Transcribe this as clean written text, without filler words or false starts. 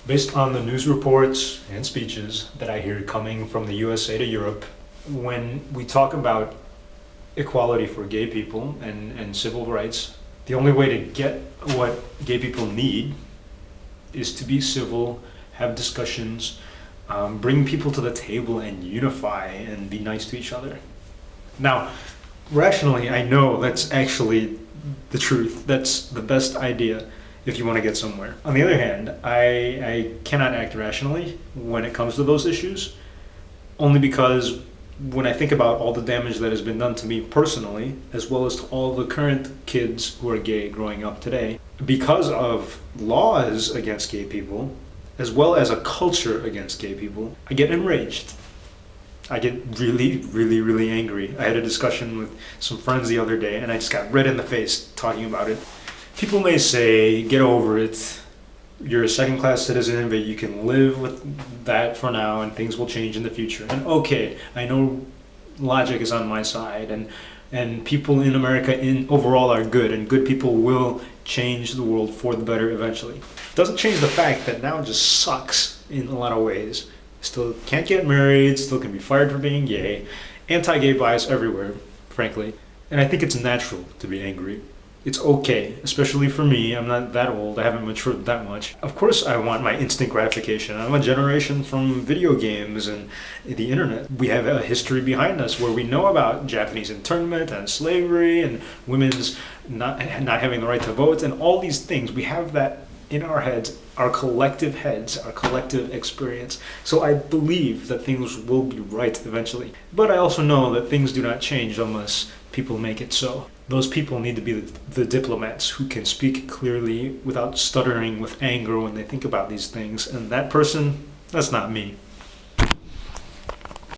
Based on the news reports and speeches that I hear coming from the USA to Europe, when we talk about equality for gay people and civil rights, the only way to get what gay people need is to be civil, have discussions, bring people to the table and unify and be nice to each other. Now, rationally, I know that's actually the truth. That's the best idea if you want to get somewhere. On the other hand, I cannot act rationally when it comes to those issues, only because when I think about all the damage that has been done to me personally, as well as to all the current kids who are gay growing up today, because of laws against gay people, as well as a culture against gay people, I get enraged. I get really, really, really angry. I had a discussion with some friends the other day and I just got red in the face talking about it. People may say, get over it. You're a second class citizen, but you can live with that for now and things will change in the future. And okay, I know logic is on my side and people in America in overall are good and good people will change the world for the better eventually. Doesn't change the fact that now it just sucks in a lot of ways. Still can't get married, still can be fired for being gay, anti-gay bias everywhere, frankly. And I think it's natural to be angry. It's okay, especially for me. I'm not that old, I haven't matured that much. Of course I want my instant gratification. I'm a generation from video games and the internet. We have a history behind us where we know about Japanese internment and slavery and women's not having the right to vote and all these things. We have that in our heads, our collective heads, our collective experience. So I believe that things will be right eventually. But I also know that things do not change unless people make it so. Those people need to be the diplomats who can speak clearly without stuttering with anger when they think about these things. And that person, that's not me.